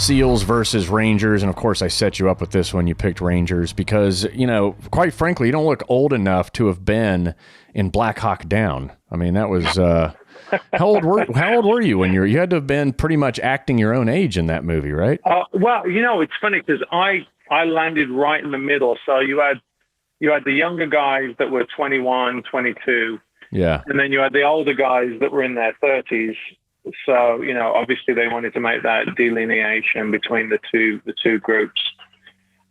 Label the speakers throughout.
Speaker 1: SEALs versus Rangers, and of course I set you up with this when you picked Rangers because, you know, quite frankly, you don't look old enough to have been in Black Hawk Down. I mean, that was how old were you when you had to have been pretty much acting your own age in that movie, right?
Speaker 2: Well, you know, it's funny because I landed right in the middle. So you had the younger guys that were 21, 22.
Speaker 1: Yeah.
Speaker 2: And then you had the older guys that were in their 30s. So, you know, obviously they wanted to make that delineation between the two groups.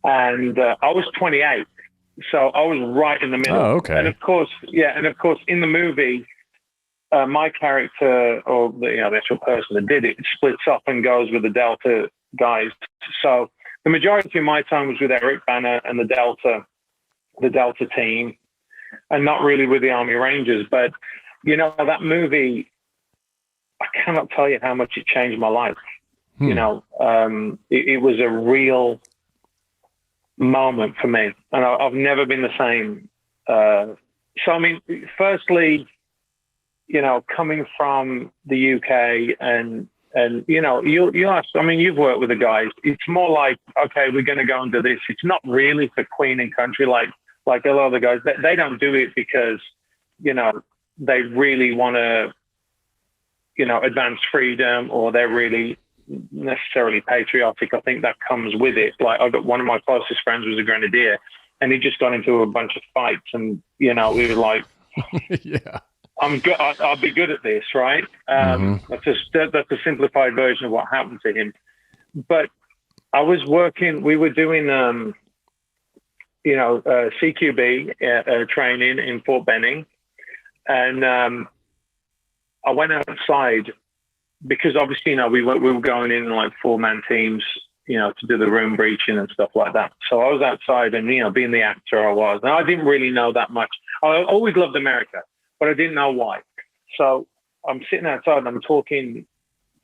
Speaker 2: And I was 28. So I was right in the middle.
Speaker 1: Oh, okay.
Speaker 2: And of course, in the movie, my character, or the actual person that did it, splits up and goes with the Delta guys. So the majority of my time was with Eric Banner and the Delta team, and not really with the Army Rangers. But, you know, that movie, I cannot tell you how much it changed my life. You know, it was a real moment for me, and I've never been the same. So, I mean, firstly, you know, coming from the UK and you know, you ask, I mean, you've worked with the guys. It's more like, okay, we're going to go and do this. It's not really for Queen and Country like a lot of the guys. They don't do it because, you know, they really want to, you know, advance freedom, or they're really necessarily patriotic. I think that comes with it. Like, I got one of my closest friends was a grenadier, and he just got into a bunch of fights, and, you know, we were like,
Speaker 1: yeah,
Speaker 2: I'm good. I'll be good at this, right? That's a simplified version of what happened to him. But I was working. We were doing, you know, CQB training in Fort Benning, and I went outside because obviously, you know, we were going in like 4-man teams, you know, to do the room breaching and stuff like that. So I was outside, and, you know, being the actor I was, and I didn't really know that much. I always loved America, but I didn't know why. So I'm sitting outside and I'm talking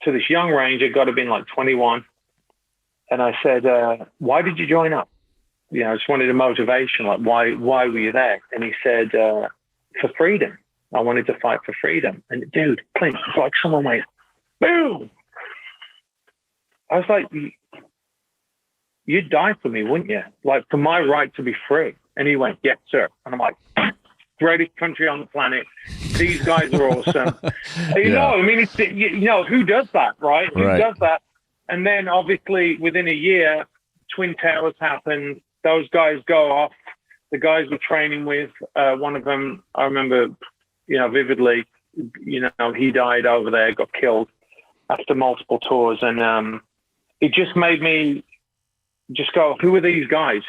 Speaker 2: to this young Ranger, got to be like 21. And I said, why did you join up? You know, I just wanted a motivation. Like, why were you there? And he said, for freedom. I wanted to fight for freedom. And dude, Clint, it's like someone went, boom. I was like, you'd die for me, wouldn't you? Like, for my right to be free. And he went, yes, sir. And I'm like, greatest country on the planet. These guys are awesome. You know, I mean, it's, you know, who does that, right? Who does that? And then obviously within a year, Twin Towers happened. Those guys go off. The guys we're training with, one of them, I remember, you know, vividly, you know, he died over there, got killed after multiple tours. And it just made me just go, who are these guys?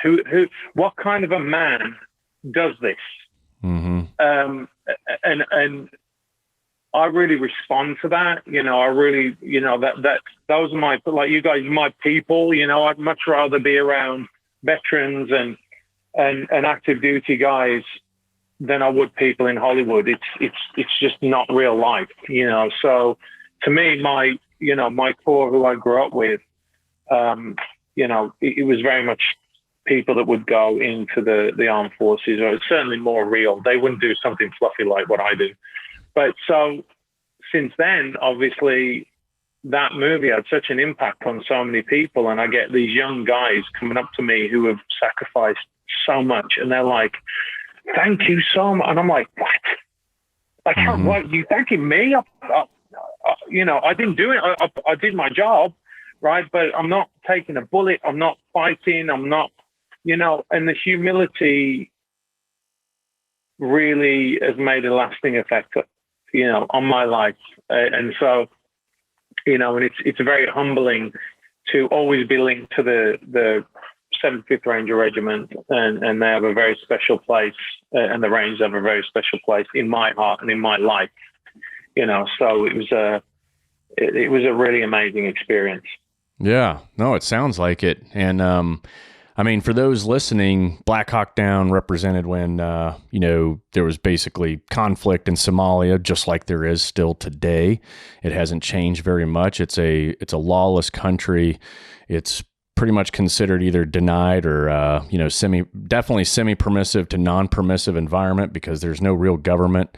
Speaker 2: What kind of a man does this? And I really respond to that. You know, I really, you know, that those are my, like, you guys, my people. You know, I'd much rather be around veterans and active duty guys than I would people in Hollywood. It's just not real life, you know. So to me, my core, who I grew up with, you know, it was very much people that would go into the armed forces, or it's certainly more real. They wouldn't do something fluffy like what I do. But so since then, obviously, that movie had such an impact on so many people. And I get these young guys coming up to me who have sacrificed so much. And they're like, thank you so much. And I'm like, what? Like, what, you thanking me? You know, I didn't do it. I did my job, right? But I'm not taking a bullet. I'm not fighting. I'm not, you know, and the humility really has made a lasting effect, you know, on my life. And so, you know, and it's very humbling to always be linked to the 75th Ranger Regiment, and they have a very special place, and the Rangers have a very special place in my heart and in my life, you know. So it was a really amazing experience.
Speaker 1: Yeah, no, it sounds like it. And I mean, for those listening, Black Hawk Down represented when, you know, there was basically conflict in Somalia, just like there is still today. It hasn't changed very much. It's a lawless country. It's pretty much considered either denied or, you know, definitely semi-permissive to non-permissive environment, because there's no real government.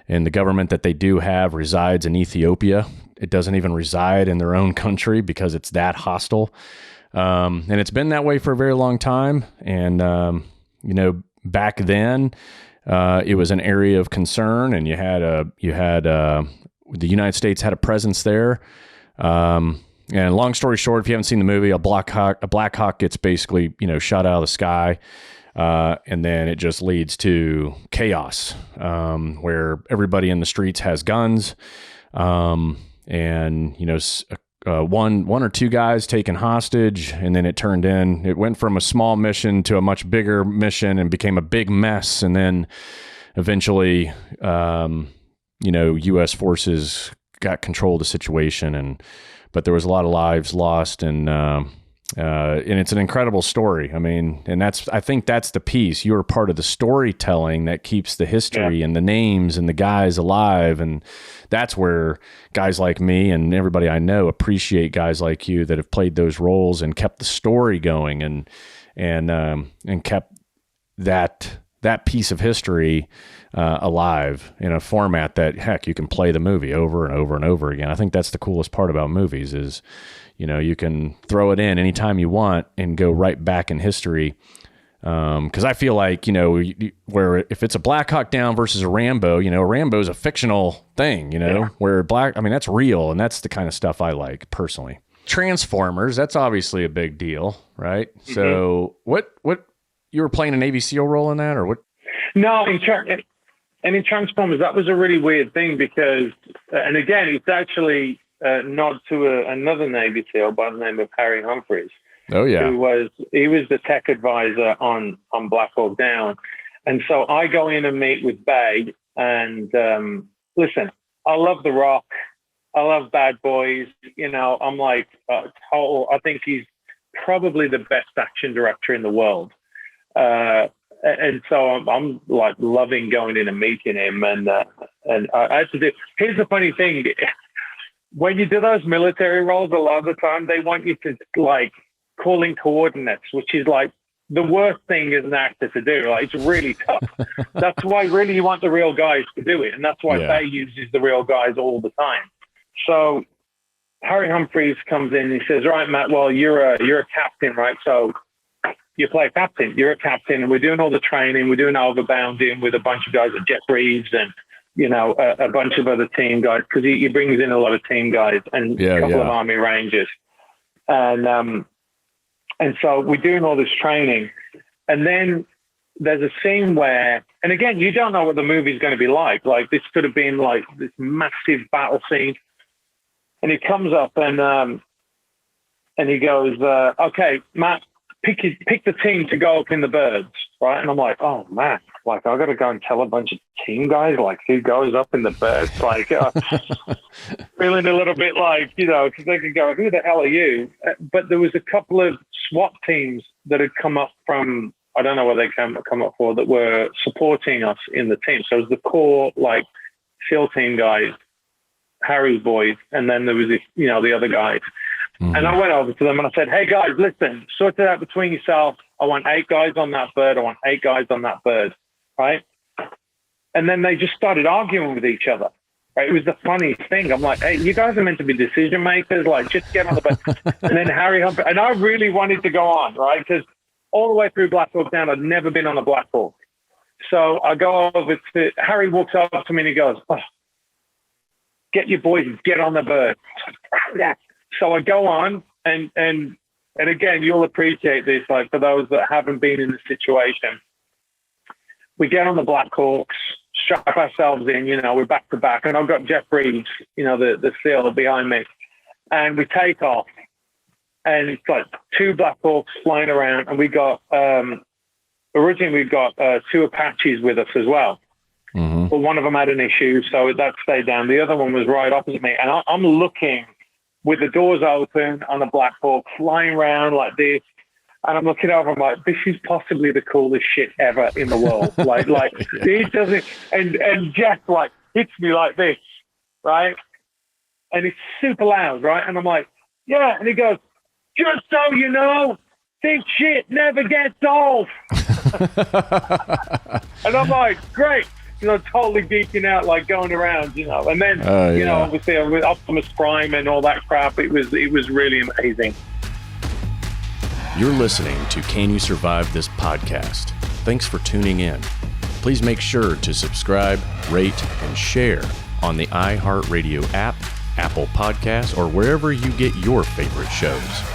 Speaker 1: And the government that they do have resides in Ethiopia, it doesn't even reside in their own country because it's that hostile. And it's been that way for a very long time. And, back then, it was an area of concern, and the United States had a presence there. And long story short, if you haven't seen the movie, a Black Hawk gets basically, shot out of the sky. And then it just leads to chaos, where everybody in the streets has guns. One or two guys taken hostage, and then it went from a small mission to a much bigger mission and became a big mess. And then eventually, U.S. forces got control of the situation, but there was a lot of lives lost, and it's an incredible story. I mean, and I think that's the piece. You're part of the storytelling that keeps the history and the names and the guys alive. And that's where guys like me and everybody I know appreciate guys like you that have played those roles and kept the story going and kept that piece of history alive in a format that, heck, you can play the movie over and over and over again. I think that's the coolest part about movies is, you can throw it in anytime you want and go right back in history. Because I feel like, where if it's a Black Hawk Down versus a Rambo, Rambo is a fictional thing, where that's real. And that's the kind of stuff I like personally. Transformers, that's obviously a big deal, right? Mm-hmm. So what you were playing a Navy SEAL role in that, or what?
Speaker 2: No, in Transformers, that was a really weird thing because, and again, it's actually nod to another Navy SEAL by the name of Harry Humphreys.
Speaker 1: Oh yeah,
Speaker 2: he was the tech advisor on Black Hawk Down, and so I go in and meet with Bay, and listen, I love The Rock, I love Bad Boys, I'm like total. I think he's probably the best action director in the world. And so I'm like loving going in and meeting him, and I had to do. Here's the funny thing: when you do those military roles, a lot of the time they want you to like call in coordinates, which is like the worst thing as an actor to do. Like it's really tough. That's why really you want the real guys to do it, and that's why Bay uses the real guys all the time. So Harry Humphreys comes in and he says, "Right, Matt. Well, you're a captain, right? So." You play captain, you're a captain, and we're doing all the training. We're doing overbounding with a bunch of guys like Jeff Reeves and, a bunch of other team guys, because he brings in a lot of team guys and a couple of Army Rangers. And so we're doing all this training. And then there's a scene where, and again, you don't know what the movie's going to be like. Like this could have been like this massive battle scene. And he comes up and he goes, okay, Matt, pick the team to go up in the birds, right? And I'm like, oh man, like I got to go and tell a bunch of team guys like who goes up in the birds, like feeling a little bit like because they could go, who the hell are you? But there was a couple of SWAT teams that had come up from I don't know what they come up for that were supporting us in the team. So it was the core like SEAL team guys, Harry's boys, and then there was the other guys. Mm-hmm. And I went over to them and I said, hey guys, listen, sort it out between yourselves. I want 8 guys on that bird. I want 8 guys on that bird. Right. And then they just started arguing with each other. Right. It was the funniest thing. I'm like, hey, you guys are meant to be decision makers. Like, just get on the bird. And then Harry Humphrey, and I really wanted to go on, right? Because all the way through Black Hawk Down, I'd never been on a Black Hawk. So I go over to, Harry walks up to me and he goes, oh, get your boys and get on the bird. So I go on, and again, you'll appreciate this, like for those that haven't been in the situation. We get on the Black Hawks, strap ourselves in, we're back to back, and I've got Jeff Reeves, the SEAL behind me, and we take off, and it's like 2 Black Hawks flying around, and we got originally we got 2 Apaches with us as well. Mm-hmm. But one of them had an issue, so that stayed down. The other one was right opposite me, and I'm looking with the doors open on the Black Hawk, flying around like this. And I'm looking over, I'm like, this is possibly the coolest shit ever in the world. like he doesn't, and Jeff like hits me like this, right? And it's super loud, right? And I'm like, yeah. And he goes, just so you know, this shit never gets old. And I'm like, great. totally geeking out, like going around, and then, obviously with Optimus Prime and all that crap, it was really amazing.
Speaker 1: You're listening to Can You Survive This podcast? Thanks for tuning in. Please make sure to subscribe, rate, and share on the iHeartRadio app, Apple Podcasts, or wherever you get your favorite shows.